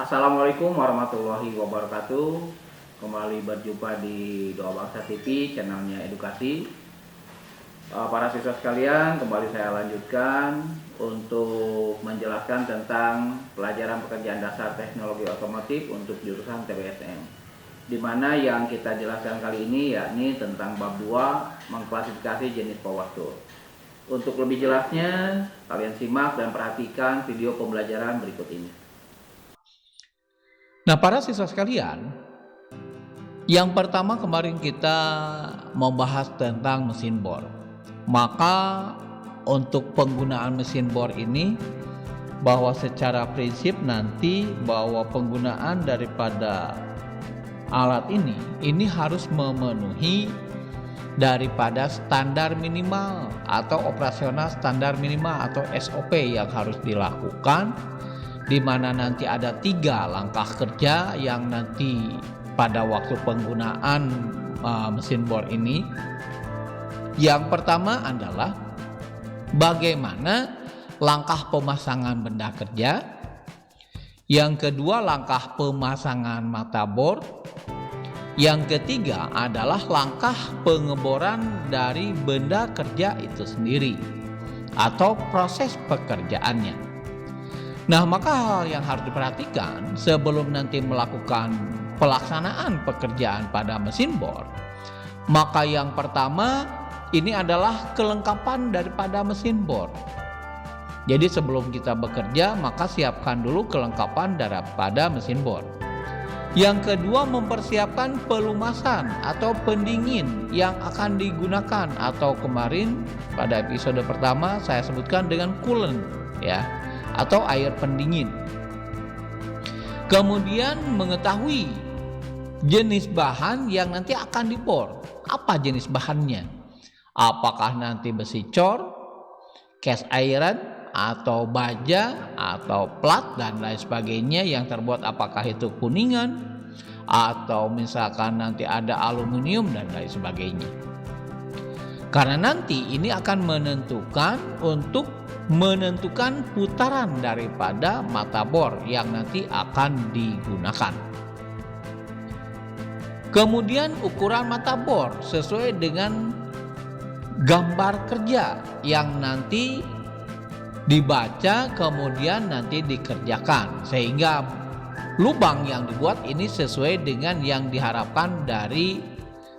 Assalamualaikum warahmatullahi wabarakatuh. Kembali berjumpa di Doa Bangsa TV, channelnya edukasi. Para siswa sekalian, kembali saya lanjutkan untuk menjelaskan tentang pelajaran pekerjaan dasar teknologi otomotif untuk jurusan TBSM. Di mana yang kita jelaskan kali ini yakni tentang bab 2, mengklasifikasi jenis power tool. Untuk lebih jelasnya, kalian simak dan perhatikan video pembelajaran berikut ini. Nah, para siswa sekalian, yang pertama kemarin kita membahas tentang mesin bor. Maka untuk penggunaan mesin bor ini, bahwa secara prinsip nanti bahwa penggunaan daripada alat ini harus memenuhi daripada standar minimal atau operasional standar minimal atau SOP yang harus dilakukan, di mana nanti ada 3 langkah kerja yang nanti pada waktu penggunaan mesin bor ini. Yang pertama adalah bagaimana langkah pemasangan benda kerja. Yang kedua, langkah pemasangan mata bor. Yang ketiga adalah langkah pengeboran dari benda kerja itu sendiri atau proses pekerjaannya. Nah, maka hal yang harus diperhatikan sebelum nanti melakukan pelaksanaan pekerjaan pada mesin bor, maka yang pertama ini adalah kelengkapan daripada mesin bor. Jadi sebelum kita bekerja, maka siapkan dulu kelengkapan daripada mesin bor. Yang kedua, mempersiapkan pelumasan atau pendingin yang akan digunakan, atau kemarin pada episode pertama saya sebutkan dengan coolant ya, atau air pendingin. Kemudian mengetahui jenis bahan yang nanti akan dibor. Apa jenis bahannya? Apakah nanti besi cor, cast iron, atau baja, atau plat dan lain sebagainya yang terbuat, apakah itu kuningan, atau misalkan nanti ada aluminium dan lain sebagainya. Karena nanti ini akan menentukan putaran daripada mata bor yang nanti akan digunakan. Kemudian ukuran mata bor sesuai dengan gambar kerja yang nanti dibaca kemudian nanti dikerjakan, sehingga lubang yang dibuat ini sesuai dengan yang diharapkan dari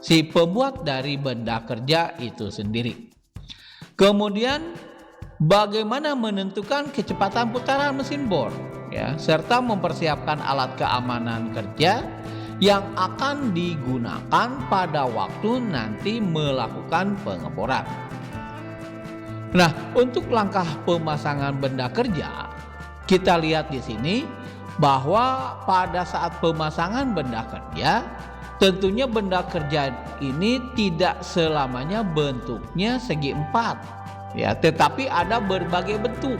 si pembuat dari benda kerja itu sendiri. Kemudian bagaimana menentukan kecepatan putaran mesin bor ya, serta mempersiapkan alat keamanan kerja yang akan digunakan pada waktu nanti melakukan pengeboran. Nah, untuk langkah pemasangan benda kerja, kita lihat di sini bahwa pada saat pemasangan benda kerja, tentunya benda kerja ini tidak selamanya bentuknya segi 4 ya, tetapi ada berbagai bentuk.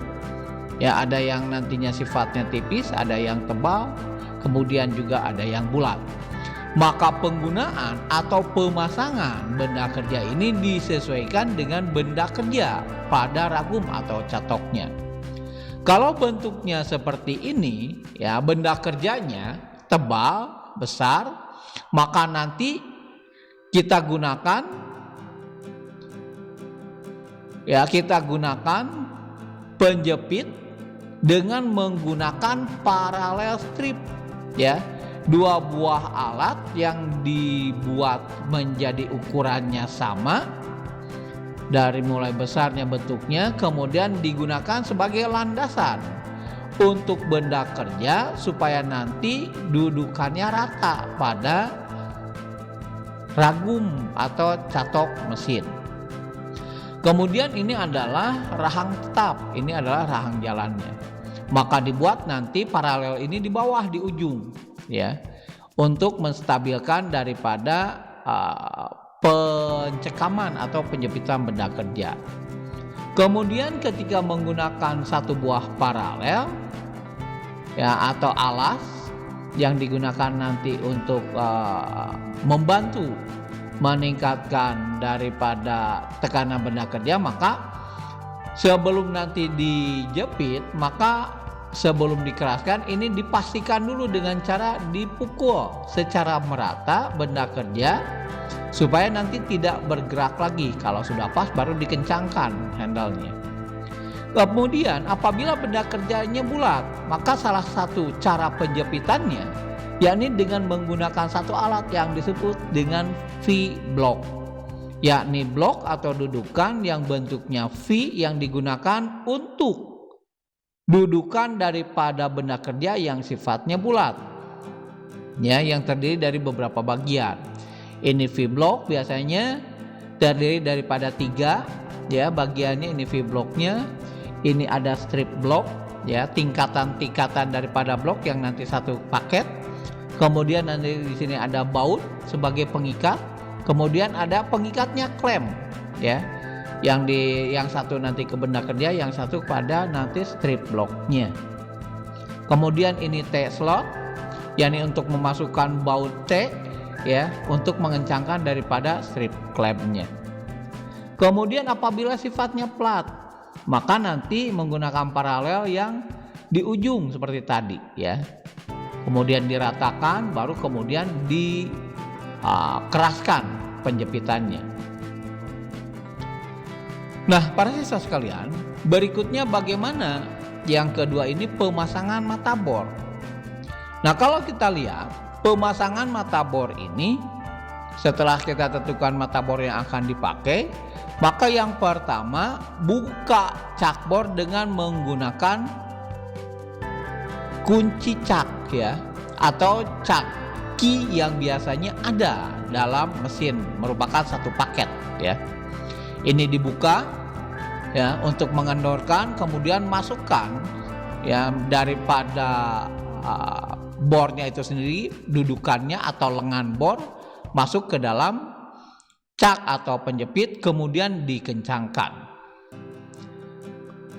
Ya, ada yang nantinya sifatnya tipis, ada yang tebal, kemudian juga ada yang bulat. Maka penggunaan atau pemasangan benda kerja ini disesuaikan dengan benda kerja pada ragum atau catoknya. Kalau bentuknya seperti ini ya, benda kerjanya tebal, besar, maka nanti kita gunakan penjepit dengan menggunakan paralel strip ya. 2 buah alat yang dibuat menjadi ukurannya sama, dari mulai besarnya bentuknya, kemudian digunakan sebagai landasan untuk benda kerja supaya nanti dudukannya rata pada ragum atau catok mesin. Kemudian ini adalah rahang tetap, ini adalah rahang jalannya. Maka dibuat nanti paralel ini di bawah di ujung ya, untuk menstabilkan daripada pencekaman atau penjepitan benda kerja. Kemudian ketika menggunakan 1 buah paralel ya, atau alas yang digunakan nanti untuk membantu meningkatkan daripada tekanan benda kerja, maka sebelum nanti dijepit, maka sebelum dikeraskan ini dipastikan dulu dengan cara dipukul secara merata benda kerja supaya nanti tidak bergerak lagi. Kalau sudah pas baru dikencangkan handle-nya. Kemudian apabila benda kerjanya bulat, maka salah satu cara penjepitannya yakni dengan menggunakan satu alat yang disebut dengan V-block, yakni blok atau dudukan yang bentuknya V yang digunakan untuk dudukan daripada benda kerja yang sifatnya bulat, ya, yang terdiri dari beberapa bagian. Ini V-block biasanya terdiri daripada 3, ya, bagiannya. Ini V-blocknya, ini ada strip block, ya, tingkatan-tingkatan daripada blok yang nanti satu paket. Kemudian nanti di sini ada baut sebagai pengikat. Kemudian ada pengikatnya klem, ya. Yang satu nanti ke benda kerja, yang satu pada nanti strip blocknya. Kemudian ini T-slot, yakni untuk memasukkan baut T, ya, untuk mengencangkan daripada strip klemnya. Kemudian apabila sifatnya plat, maka nanti menggunakan paralel yang di ujung seperti tadi, ya. Kemudian diratakan, baru kemudian dikeraskan penjepitannya. Nah, para siswa sekalian, berikutnya bagaimana yang kedua ini pemasangan mata bor. Nah, kalau kita lihat pemasangan mata bor ini, setelah kita tentukan mata bor yang akan dipakai, maka yang pertama buka cakbor dengan menggunakan kunci cak, ya, atau cak key yang biasanya ada dalam mesin, merupakan satu paket, ya. Ini dibuka, ya, untuk mengendorkan, kemudian masukkan, ya, daripada bornya itu sendiri, dudukannya atau lengan bor masuk ke dalam cak atau penjepit, kemudian dikencangkan.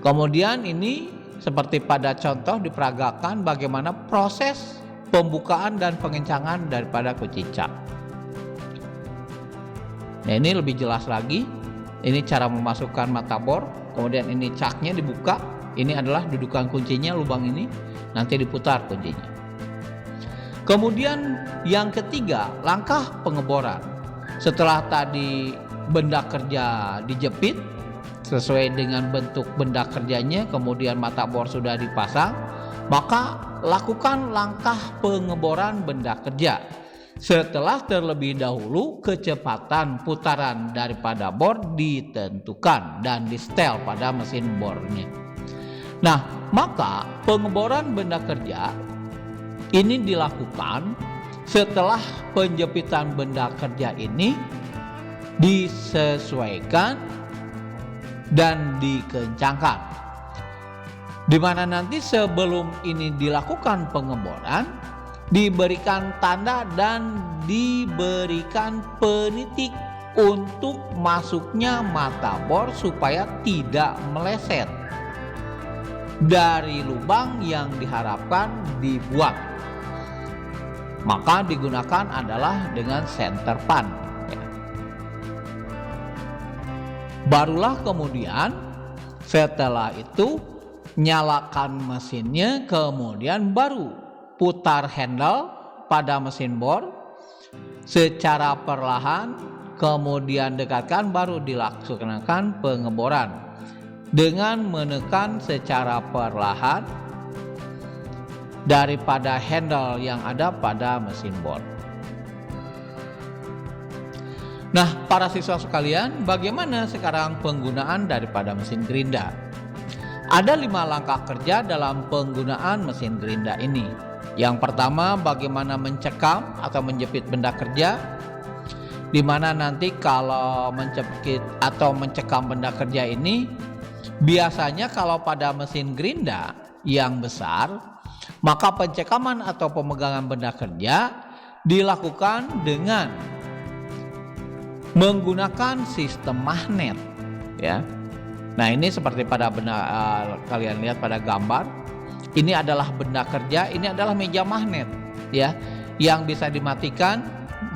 Kemudian ini seperti pada contoh diperagakan bagaimana proses pembukaan dan pengencangan daripada kunci cak. Nah, ini lebih jelas lagi. Ini cara memasukkan mata bor, kemudian ini caknya dibuka. Ini adalah dudukan kuncinya, lubang ini, nanti diputar kuncinya. Kemudian yang ketiga, langkah pengeboran. Setelah tadi benda kerja dijepit sesuai dengan bentuk benda kerjanya, kemudian mata bor sudah dipasang, maka lakukan langkah pengeboran benda kerja. Setelah terlebih dahulu kecepatan putaran daripada bor ditentukan dan disetel pada mesin bornya. Nah, maka pengeboran benda kerja ini dilakukan setelah penjepitan benda kerja ini disesuaikan dan dikencangkan. Di mana nanti sebelum ini dilakukan pengeboran, diberikan tanda dan diberikan penitik untuk masuknya mata bor supaya tidak meleset dari lubang yang diharapkan dibuat. Maka digunakan adalah dengan center pan, ya. Barulah kemudian setelah itu nyalakan mesinnya, kemudian baru putar handle pada mesin bor secara perlahan, kemudian dekatkan, baru dilaksanakan pengeboran dengan menekan secara perlahan daripada handle yang ada pada mesin bor. Nah, para siswa sekalian, bagaimana sekarang penggunaan daripada mesin gerinda? Ada 5 langkah kerja dalam penggunaan mesin gerinda ini. Yang pertama, bagaimana mencekam atau menjepit benda kerja, di mana nanti kalau menjepit atau mencekam benda kerja ini, biasanya kalau pada mesin gerinda yang besar, maka pencekaman atau pemegangan benda kerja dilakukan dengan menggunakan sistem magnet, ya. Nah, ini seperti pada kalian lihat pada gambar. Ini adalah benda kerja, ini adalah meja magnet, ya, yang bisa dimatikan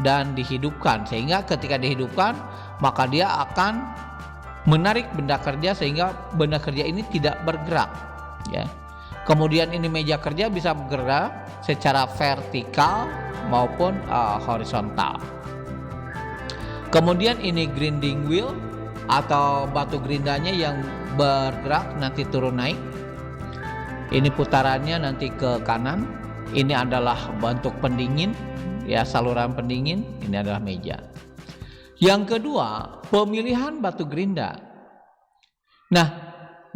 dan dihidupkan, sehingga ketika dihidupkan maka dia akan menarik benda kerja sehingga benda kerja ini tidak bergerak, ya. Kemudian ini meja kerja bisa bergerak secara vertikal maupun horizontal. Kemudian ini grinding wheel atau batu gerindanya yang bergerak nanti turun naik. Ini putarannya nanti ke kanan. Ini adalah bentuk pendingin, ya, saluran pendingin. Ini adalah meja. Yang kedua, pemilihan batu gerinda. Nah,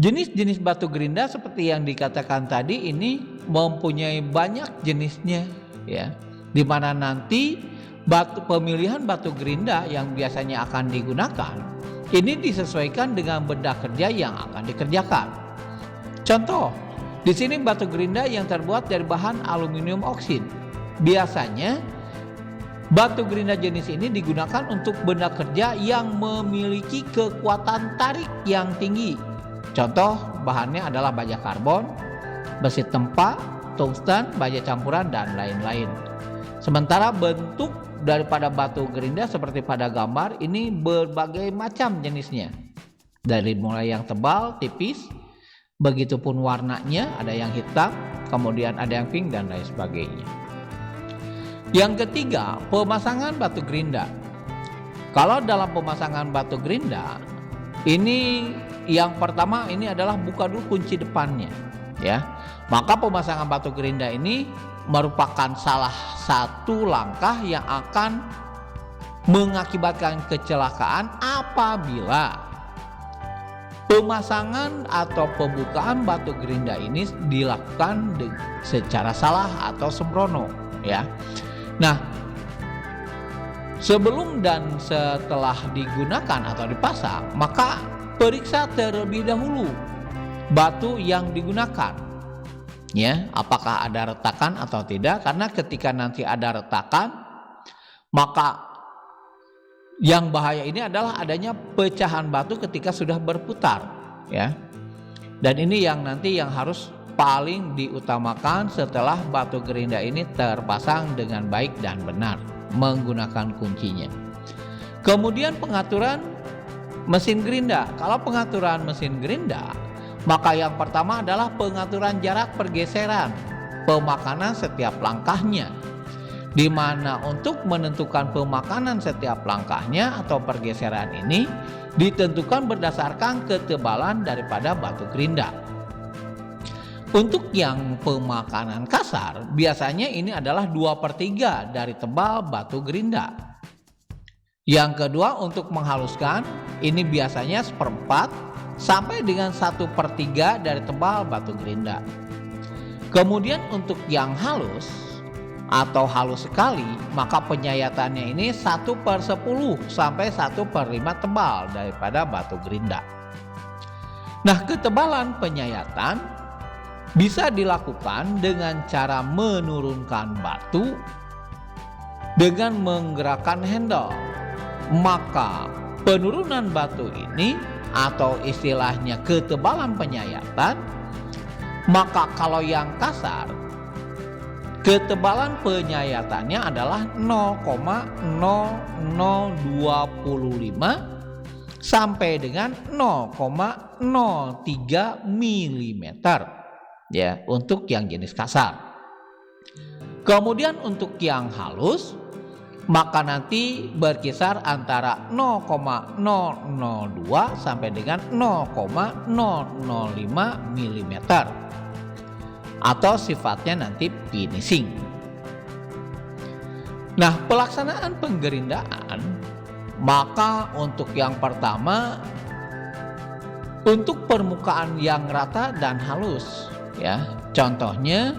jenis-jenis batu gerinda seperti yang dikatakan tadi ini mempunyai banyak jenisnya, ya. Di mana nanti pemilihan batu gerinda yang biasanya akan digunakan ini disesuaikan dengan benda kerja yang akan dikerjakan. Contoh, di sini batu gerinda yang terbuat dari bahan aluminium oksid. Biasanya batu gerinda jenis ini digunakan untuk benda kerja yang memiliki kekuatan tarik yang tinggi. Contoh bahannya adalah baja karbon, besi tempa, tungsten, baja campuran, dan lain-lain. Sementara bentuk daripada batu gerinda seperti pada gambar ini berbagai macam jenisnya. Dari mulai yang tebal, tipis, begitupun warnanya, ada yang hitam, kemudian ada yang pink, dan lain sebagainya. Yang ketiga, pemasangan batu gerinda. Kalau dalam pemasangan batu gerinda, ini yang pertama ini adalah buka dulu kunci depannya, ya. Maka pemasangan batu gerinda ini merupakan salah satu langkah yang akan mengakibatkan kecelakaan apabila pemasangan atau pembukaan batu gerinda ini dilakukan secara salah atau sembrono, ya. Nah, sebelum dan setelah digunakan atau dipasang, maka periksa terlebih dahulu batu yang digunakan, ya, apakah ada retakan atau tidak. Karena ketika nanti ada retakan, maka yang bahaya ini adalah adanya pecahan batu ketika sudah berputar, ya. Dan ini yang nanti yang harus paling diutamakan setelah batu gerinda ini terpasang dengan baik dan benar menggunakan kuncinya. Kemudian pengaturan mesin gerinda. Kalau pengaturan mesin gerinda, maka yang pertama adalah pengaturan jarak pergeseran pemakanan setiap langkahnya, di mana untuk menentukan pemakanan setiap langkahnya atau pergeseran ini ditentukan berdasarkan ketebalan daripada batu gerinda. Untuk yang pemakanan kasar, biasanya ini adalah 2/3 dari tebal batu gerinda. Yang kedua, untuk menghaluskan, ini biasanya 1/4 sampai dengan 1/3 dari tebal batu gerinda. Kemudian untuk yang halus atau halus sekali, maka penyayatannya ini 1/10 sampai 1/5 tebal daripada batu gerinda. Nah, ketebalan penyayatan bisa dilakukan dengan cara menurunkan batu dengan menggerakkan handle. Maka penurunan batu ini atau istilahnya ketebalan penyayatan, maka kalau yang kasar ketebalan penyayatannya adalah 0,0025 sampai dengan 0,03 mm, ya, untuk yang jenis kasar. Kemudian untuk yang halus, maka nanti berkisar antara 0,002 sampai dengan 0,005 mm atau sifatnya nanti finishing. Nah, pelaksanaan penggerindaan, maka untuk yang pertama untuk permukaan yang rata dan halus, ya. Contohnya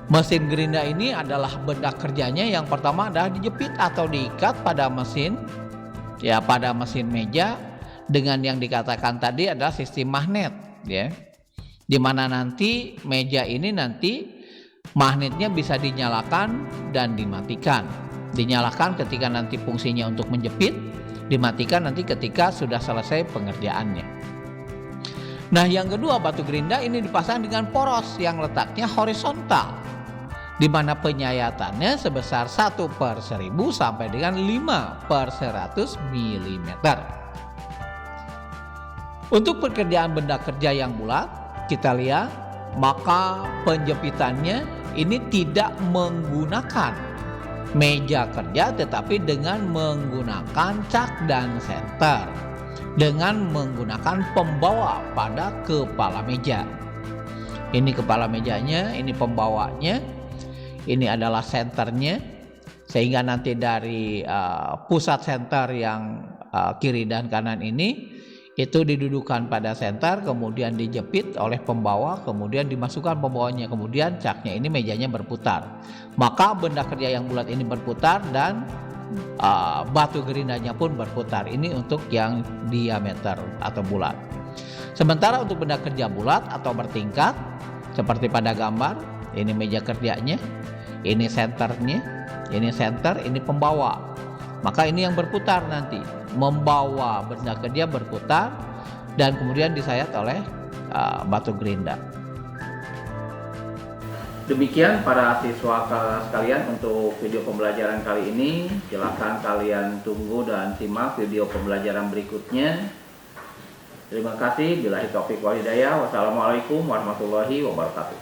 mesin gerinda ini adalah benda kerjanya yang pertama adalah dijepit atau diikat pada mesin, ya, pada mesin meja dengan yang dikatakan tadi adalah sistem magnet, ya. Di mana nanti meja ini nanti magnetnya bisa dinyalakan dan dimatikan. Dinyalakan ketika nanti fungsinya untuk menjepit, dimatikan nanti ketika sudah selesai pengerjaannya. Nah, yang kedua, batu gerinda ini dipasang dengan poros yang letaknya horizontal, di mana penyayatannya sebesar 1/1000 sampai dengan 5/100 mm. Untuk pekerjaan benda kerja yang bulat, kita lihat maka penjepitannya ini tidak menggunakan meja kerja tetapi dengan menggunakan cak dan senter, dengan menggunakan pembawa pada kepala meja. Ini kepala mejanya, ini pembawanya, ini adalah senternya, sehingga nanti dari pusat senter yang kiri dan kanan ini itu didudukan pada senter, kemudian dijepit oleh pembawa, kemudian dimasukkan pembawanya, kemudian caknya ini mejanya berputar. Maka benda kerja yang bulat ini berputar dan batu gerindanya pun berputar. Ini untuk yang diameter atau bulat. Sementara untuk benda kerja bulat atau bertingkat seperti pada gambar, ini meja kerjanya, ini senternya, ini senter, ini pembawa. Maka ini yang berputar nanti, membawa benda kerja berputar dan kemudian disayat oleh batu gerinda. Demikian para siswa sekalian untuk video pembelajaran kali ini. Silakan kalian tunggu dan simak video pembelajaran berikutnya. Terima kasih. Billahi taufiq wal hidayah. Wassalamualaikum warahmatullahi wabarakatuh.